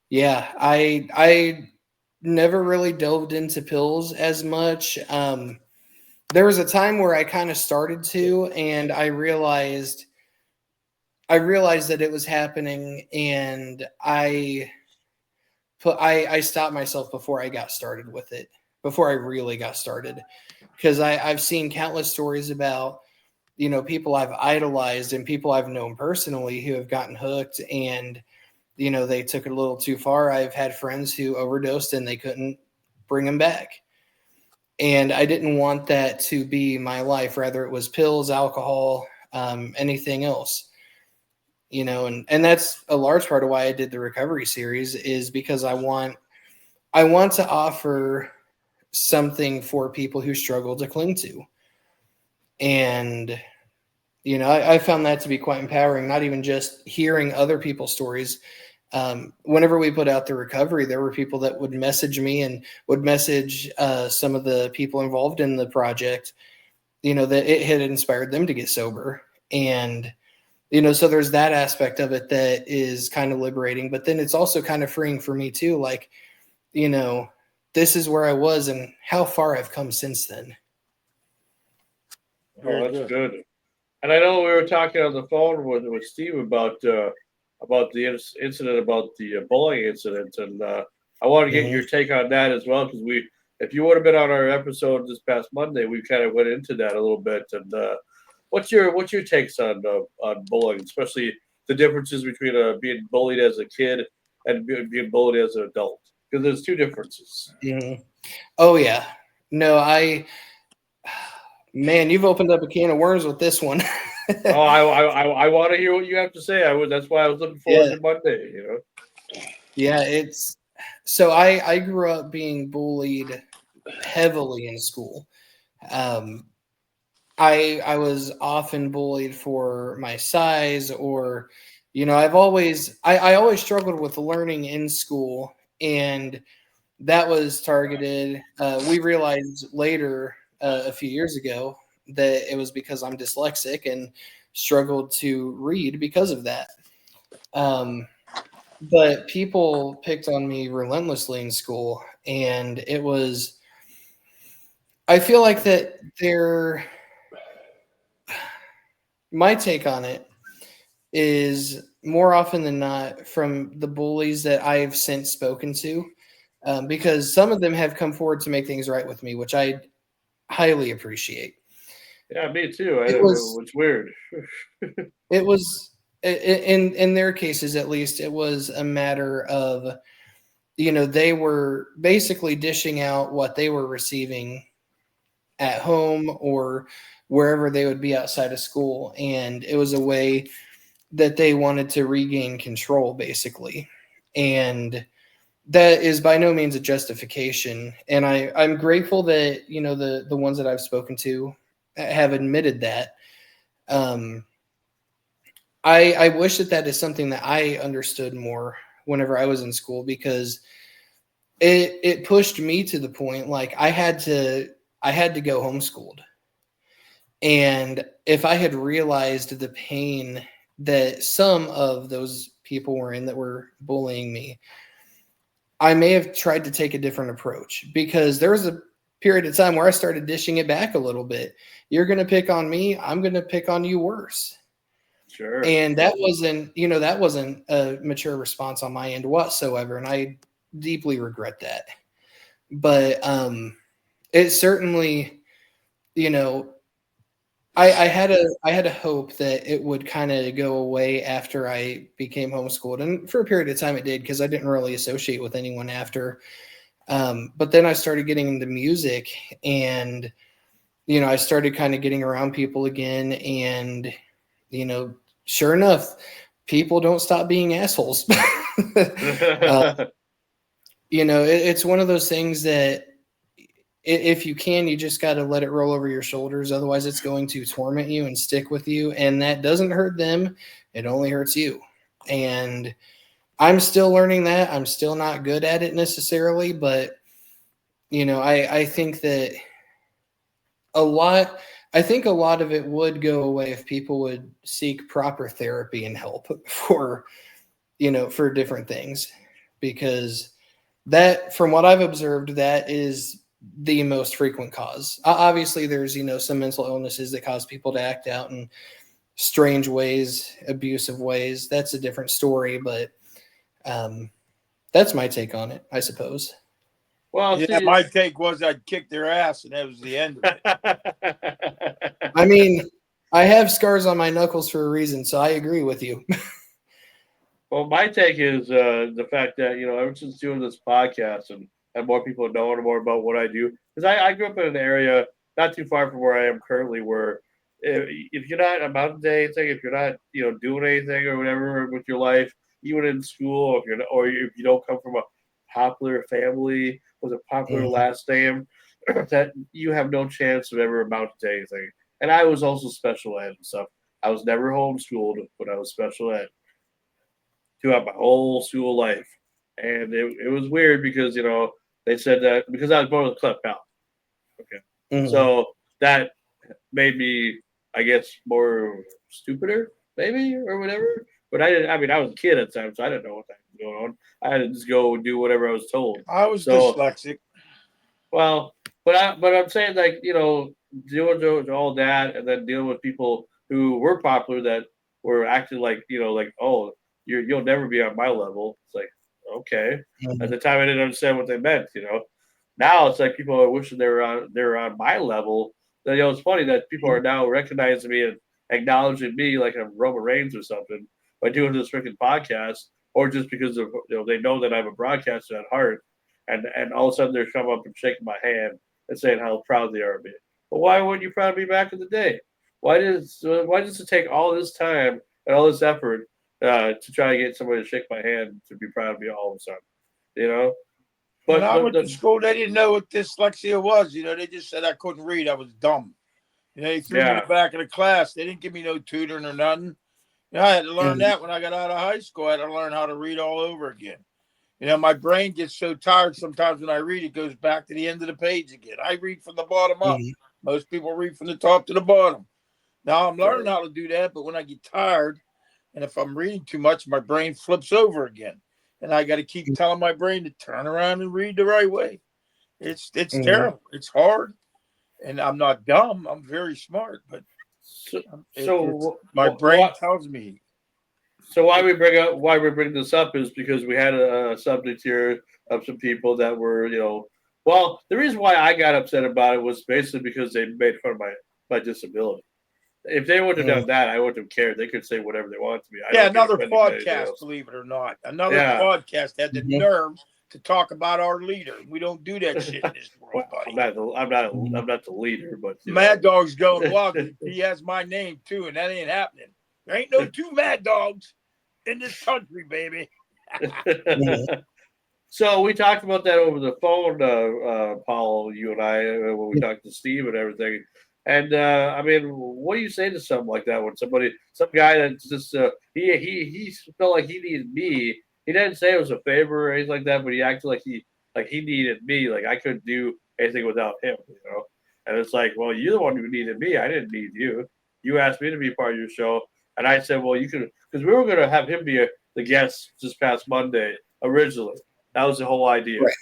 Yeah, I never really delved into pills as much. There was a time where I kind of started to, and I realized that it was happening, and I stopped myself before I got started with it, before I really got started, because I've seen countless stories about people I've idolized and people I've known personally who have gotten hooked, and they took it a little too far. I've had friends who overdosed and they couldn't bring them back. And I didn't want that to be my life. Rather, it was pills, alcohol, anything else, and that's a large part of why I did the recovery series, is because I want to offer something for people who struggle to cling to. And, I found that to be quite empowering, not even just hearing other people's stories. Whenever we put out the recovery, there were people that would message me and would message some of the people involved in the project, that it had inspired them to get sober. And, so there's that aspect of it that is kind of liberating, but then it's also kind of freeing for me too. Like, this is where I was and how far I've come since then. Oh, that's good. And I know we were talking on the phone with Steve about the incident, about the bullying incident, and I want to get your take on that as well, because if you would have been on our episode this past Monday, we kind of went into that a little bit. And what's your takes on bullying, especially the differences between being bullied as a kid and being bullied as an adult? Because there's two differences. Mhm. Oh yeah, no, man, you've opened up a can of worms with this one. Oh, I want to hear what you have to say. That's why I was looking forward to Monday. Yeah, it's so I grew up being bullied heavily in school. Um, I was often bullied for my size, or I always struggled with learning in school, and that was targeted. We realized later, a few years ago, that it was because I'm dyslexic and struggled to read because of that. Um, but people picked on me relentlessly in school, and I feel like that my take on it is more often than not from the bullies that I've since spoken to, because some of them have come forward to make things right with me, which I highly appreciate. Yeah, me too. It was It's weird. it was in their cases, at least, it was a matter of they were basically dishing out what they were receiving at home or wherever they would be outside of school, and it was a way that they wanted to regain control, basically. And that is by no means a justification. And I'm grateful that the ones that I've spoken to have admitted that. I wish that is something that I understood more whenever I was in school, because it pushed me to the point like I had to go homeschooled. And if I had realized the pain that some of those people were in that were bullying me, I may have tried to take a different approach, because there was a period of time where I started dishing it back a little bit. You're going to pick on me, I'm going to pick on you worse. Sure. And that wasn't a mature response on my end whatsoever, and I deeply regret that. But it certainly, I had a hope that it would kind of go away after I became homeschooled, and for a period of time it did, because I didn't really associate with anyone after. But then I started getting into music, and I started kind of getting around people again, and sure enough, people don't stop being assholes. It's one of those things that if you can, you just got to let it roll over your shoulders. Otherwise, it's going to torment you and stick with you. And that doesn't hurt them. It only hurts you. And I'm still learning that. I'm still not good at it necessarily, but I think that a lot of it would go away if people would seek proper therapy and help for different things, because that, from what I've observed, that is the most frequent cause. Obviously there's some mental illnesses that cause people to act out in strange ways, abusive ways. That's a different story, but that's my take on it, I suppose. Well, Yeah, my take was I'd kick their ass, and that was the end of it. I mean, I have scars on my knuckles for a reason, so I agree with you. Well, my take is the fact that ever since doing this podcast and more people knowing more about what I do, because I grew up in an area not too far from where I am currently, where if you're not about to do anything, if you're not doing anything or whatever with your life, even in school, if you don't come from a popular family with a popular last name, that you have no chance of ever amounting to anything. And I was also special ed and stuff. I was never homeschooled, but I was special ed throughout my whole school life. And it was weird because, they said that because I was born with a cleft palate. Okay. Mhm. So that made me, I guess, more stupider, maybe, or whatever. But I was a kid at the time, so I didn't know what was going on. I had to just go do whatever I was told. I was dyslexic. Well, but I'm saying, like, dealing with all that, and then dealing with people who were popular that were acting like, oh, you'll never be on my level. It's like, okay. At the time, I didn't understand what they meant, Now it's like people are wishing they're on my level. You know, it's funny that people are now recognizing me and acknowledging me like I'm Roman Reigns or something by doing this freaking podcast, or just because of they know that I'm a broadcaster at heart, and all of a sudden they're coming up and shaking my hand and saying how proud they are of me. But why weren't you proud of me back in the day? Why does it take all this time and all this effort to try to get somebody to shake my hand to be proud of me all of a sudden? You know. When I But went to school, they didn't know what dyslexia was. They just said I couldn't read. I was dumb. They threw me in the back of the class. They didn't give me no tutoring or nothing. I had to learn that when I got out of high school. I had to learn how to read all over again. My brain gets so tired sometimes when I read, it goes back to the end of the page again. I read from the bottom up. Most people read from the top to the bottom. Now I'm learning how to do that, but when I get tired and if I'm reading too much, my brain flips over again. And I got to keep telling my brain to turn around and read the right way. It's terrible. It's hard. And I'm not dumb. I'm very smart, but my brain tells me. So why we bring this up is because we had a subject here of some people that were, well, the reason why I got upset about it was basically because they made fun of my disability. If they wouldn't have done that, I wouldn't have cared. They could say whatever they want to me. Another podcast, believe it or not. Another podcast had the nerve to talk about our leader. We don't do that shit in this world, buddy. I'm not the leader, but Mad Dog's going wild. He has my name too, and that ain't happening. There ain't no two Mad Dogs in this country, baby. So we talked about that over the phone, Paul, you and I, when we talked to Steve and everything. And I mean, what do you say to something like that when some guy that's just he felt like he needed me. He didn't say it was a favor or anything like that, but he acted like he needed me, like I couldn't do anything without him, And it's like, well, you're the one who needed me. I didn't need you. You asked me to be part of your show, and I said, well, you could, because we were going to have him be the guest this past Monday originally. That was the whole idea. Right.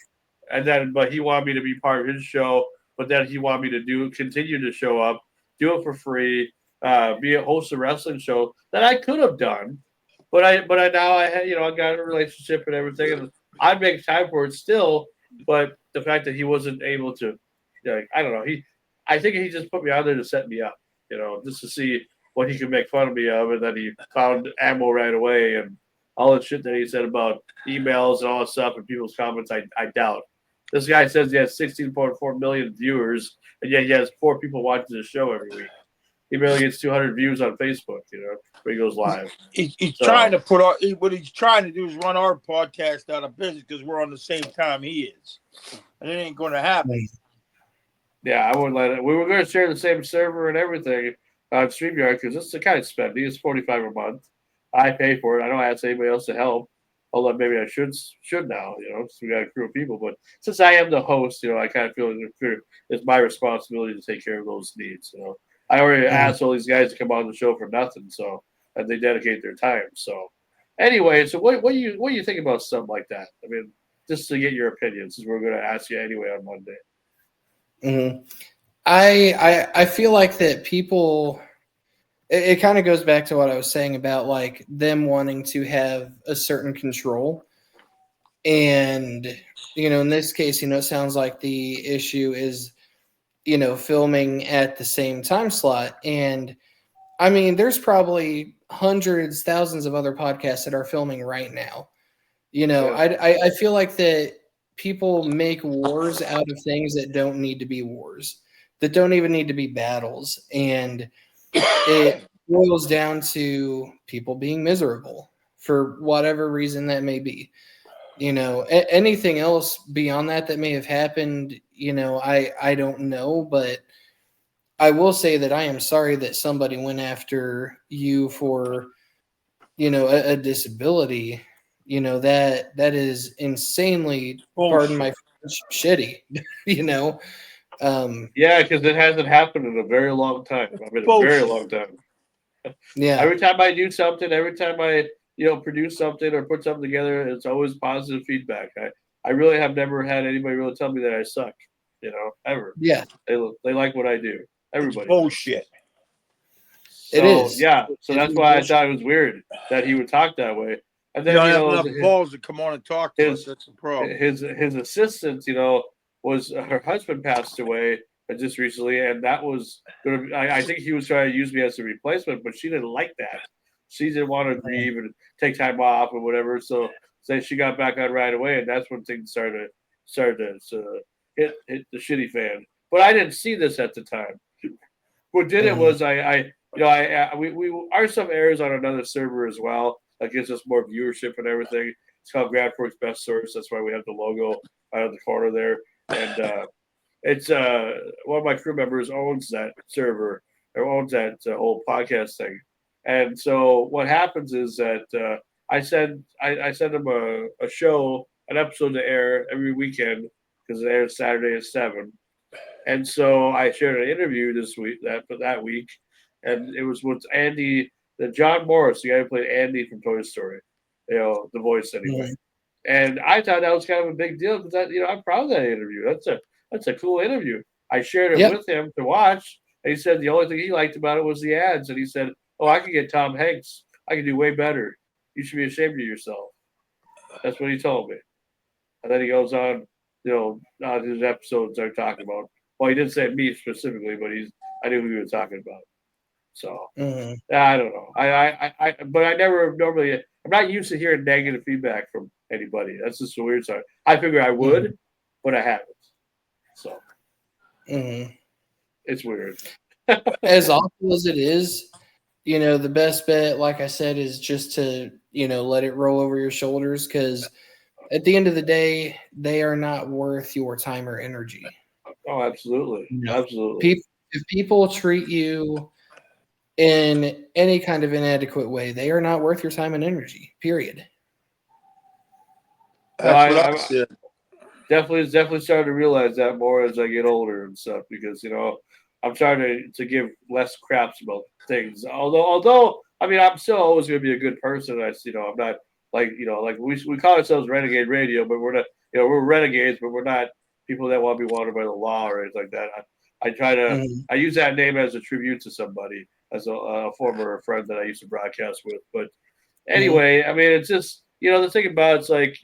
And then, but he wanted me to be part of his show. But then he wanted me to continue to show up, do it for free, be a host of a wrestling show that I could have done, but I now I had I got a relationship and everything, and I'd make time for it still. But the fact that he wasn't able to, I don't know, I think he just put me out there to set me up, just to see what he could make fun of me of, and then he found ammo right away, and all the shit that he said about emails and all that stuff and people's comments, I doubt. This guy says he has 16.4 million viewers, and yet he has 4 people watching the show every week. He barely gets 200 views on Facebook, when he goes live. He's trying to what he's trying to do is run our podcast out of business because we're on the same time he is. And it ain't going to happen. Yeah, I wouldn't let it. We were going to share the same server and everything on StreamYard because it's the kind of spending. It's $45 a month. I pay for it. I don't ask anybody else to help. Although maybe I should now, because we got a crew of people. But since I am the host, I kind of feel it's my responsibility to take care of those needs. I already asked all these guys to come on the show for nothing, and they dedicate their time. So anyway, so what do you think about something like that? I mean, just to get your opinion, since we're going to ask you anyway on Monday. Mm-hmm. I feel like that people. It kind of goes back to what I was saying about like them wanting to have a certain control. And, in this case, it sounds like the issue is, filming at the same time slot. And I mean, there's probably hundreds, thousands of other podcasts that are filming right now. I feel like that people make wars out of things that don't need to be wars, that don't even need to be battles. And it boils down to people being miserable for whatever reason that may be. Anything else beyond that may have happened, I don't know, but I will say that I am sorry that somebody went after you for, a disability. That is insanely, pardon my French, shitty, Yeah, because it hasn't happened in a very long time. I mean, a very long time. Yeah. Every time I do something, every time I produce something or put something together, it's always positive feedback. I really have never had anybody really tell me that I suck, ever. Yeah. They like what I do. Everybody. It's bullshit. So, it is. Yeah. So that's why I thought it was weird that he would talk that way. And then you don't have enough balls to come on and talk to us. That's the problem. His assistants, was her husband passed away just recently, and that was going to. I think he was trying to use me as a replacement, but she didn't like that. She didn't want to grieve and take time off or whatever. So she got back on right away, and that's when things started to hit the shitty fan. But I didn't see this at the time. What did it was we our stuff airs on another server as well. That gives us more viewership and everything. It's called Grand Forks Best Source. That's why we have the logo out of the corner there. And it's one of my crew members owns that server or owns that whole podcast thing. And so what happens is that I send him a show, an episode to air every weekend because it airs Saturday at 7. And so I shared an interview this week that week, and it was with Andy, John Morris, the guy who played Andy from Toy Story, the voice anyway. And I thought that was kind of a big deal because I'm proud of that interview. That's a cool interview. I shared it with him to watch, and he said the only thing he liked about it was the ads. And he said, "Oh, I could get Tom Hanks. I could do way better. You should be ashamed of yourself." That's what he told me. And then he goes on, on his episodes they're talking about. Well, he didn't say me specifically, but I knew who he was talking about. So I don't know. But I never normally. I'm not used to hearing negative feedback from anybody. That's just a weird side. I figure I would, but I haven't. So it's weird. As awful as it is, the best bet, like I said, is just to let it roll over your shoulders because at the end of the day, they are not worth your time or energy. Oh, absolutely. Absolutely. If people treat you in any kind of inadequate way, they are not worth your time and energy, period. Definitely starting to realize that more as I get older and stuff because, I'm trying to give less craps about things. Although, I mean, I'm still always going to be a good person. I'm not like we call ourselves Renegade Radio, but we're not, we're renegades, but we're not people that want to be wanted by the law or anything like that. I try to, I use that name as a tribute to somebody, as a former friend that I used to broadcast with. But anyway, I mean, it's just, the thing about it's like,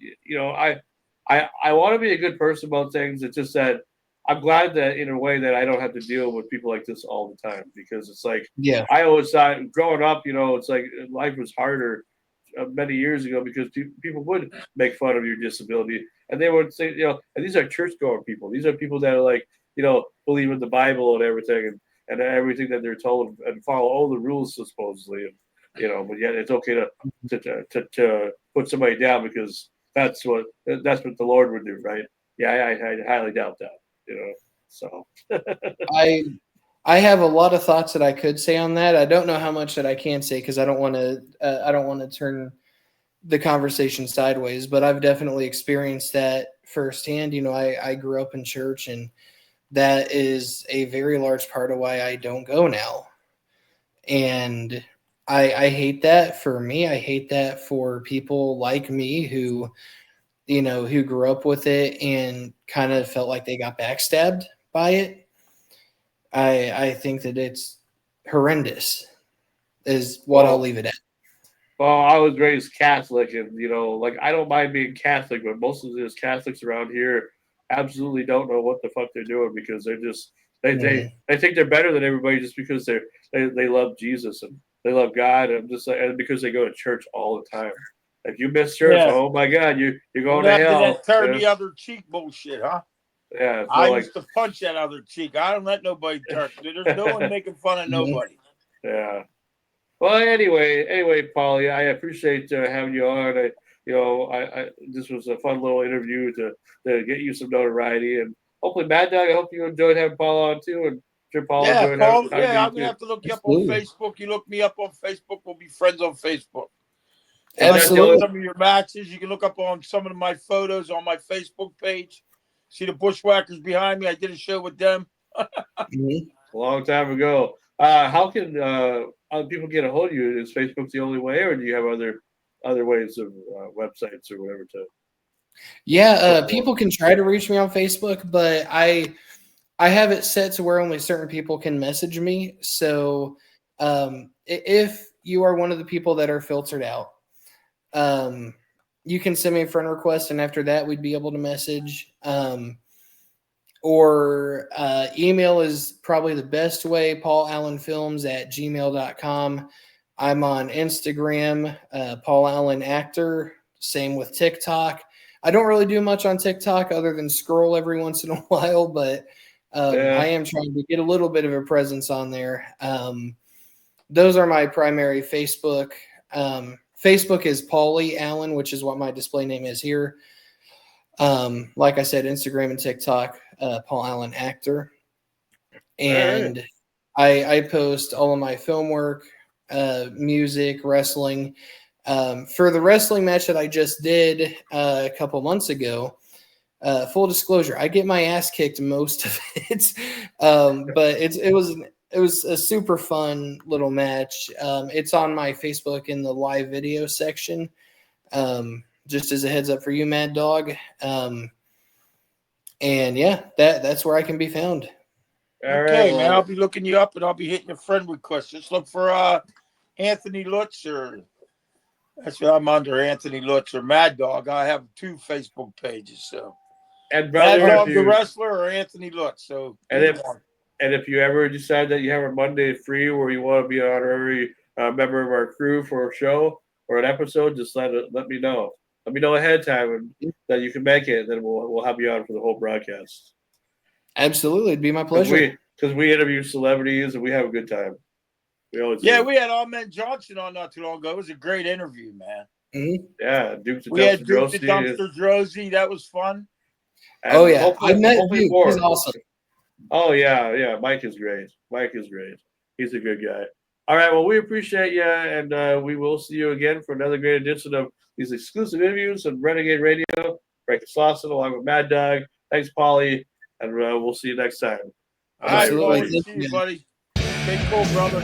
I want to be a good person about things. It's just that I'm glad that in a way that I don't have to deal with people like this all the time because it's like, I always thought growing up, it's like life was harder many years ago because people would make fun of your disability and they would say, and these are church going people. These are people that are like, believe in the Bible and everything and everything that they're told and follow all the rules supposedly. And, but yet it's okay to put somebody down because that's what the Lord would do. Right. Yeah. I highly doubt that, so I have a lot of thoughts that I could say on that. I don't know how much that I can say because I don't want to turn the conversation sideways, but I've definitely experienced that firsthand. I grew up in church and that is a very large part of why I don't go now. And I hate that for me. I hate that for people like me who grew up with it and kind of felt like they got backstabbed by it. I think that it's horrendous is what I'll leave it at. Well, I was raised Catholic and, I don't mind being Catholic, but most of these Catholics around here absolutely don't know what the fuck they're doing because they're just, they think they're better than everybody just because they love Jesus and they love God and just and because they go to church all the time. If you miss church, oh my God, you're going to hell. That turn the other cheek bullshit, huh? Yeah, I used to punch that other cheek. I don't let nobody turn. There's no one making fun of nobody. Yeah. Well, anyway, Paulie, I appreciate having you on. I this was a fun little interview to get you some notoriety, and hopefully, Mad Dog. I hope you enjoyed having Paul on too, and sure Paul enjoyed having. Yeah, I'm gonna have to look you up on Facebook. You look me up on Facebook. We'll be friends on Facebook. Absolutely. Some of your matches, you can look up on some of my photos on my Facebook page. See the Bushwhackers behind me. I did a show with them. A long time ago. How can people get a hold of you? Is Facebook the only way, or do you have other ways of websites or whatever to? Yeah, people can try to reach me on Facebook, but I have it set to where only certain people can message me. So if you are one of the people that are filtered out, you can send me a friend request, and after that, we'd be able to message. or email is probably the best way, paulallenfilms@gmail.com. I'm on Instagram, Paul Allen Actor, same with TikTok. I don't really do much on TikTok other than scroll every once in a while, but I am trying to get a little bit of a presence on there. Those are my primary Facebook. Facebook is Paulie Allen, which is what my display name is here. Like I said, Instagram and TikTok, Paul Allen Actor. And I post all of my film work, music, wrestling. For the wrestling match that I just did a couple months ago, full disclosure, I get my ass kicked most of it, but it was a super fun little match. It's on my Facebook in the live video section. Just as a heads up for you, Mad Dog. And yeah, that's where I can be found. Okay, man. I'll be looking you up and I'll be hitting your friend request. Just look for Anthony Lutz, or that's what I'm under, Anthony Lutz or Mad Dog. I have 2 Facebook pages, so And brother, Mad Dog the wrestler or Anthony Lutz. So and if you ever decide that you have a Monday free where you want to be an honorary member of our crew for a show or an episode, just let me know. Let me know ahead of time that you can make it, and then we'll have you on for the whole broadcast. Absolutely, it'd be my pleasure. Because we interview celebrities and we have a good time. We always we had Ahmed Johnson on not too long ago. It was a great interview, man. Mm-hmm. Yeah, Duke we had Duke the Dumpster Drosy. That was fun. And oh yeah, I met Duke. He's awesome. Oh yeah. Mike is great. He's a good guy. All right, well, we appreciate you, and we will see you again for another great edition of these exclusive interviews on Renegade Radio. Frank Slauson along with Mad Dog. Thanks, Paulie, and we'll see you next time. All right, Paulie. See you, buddy. Stay cool, brother.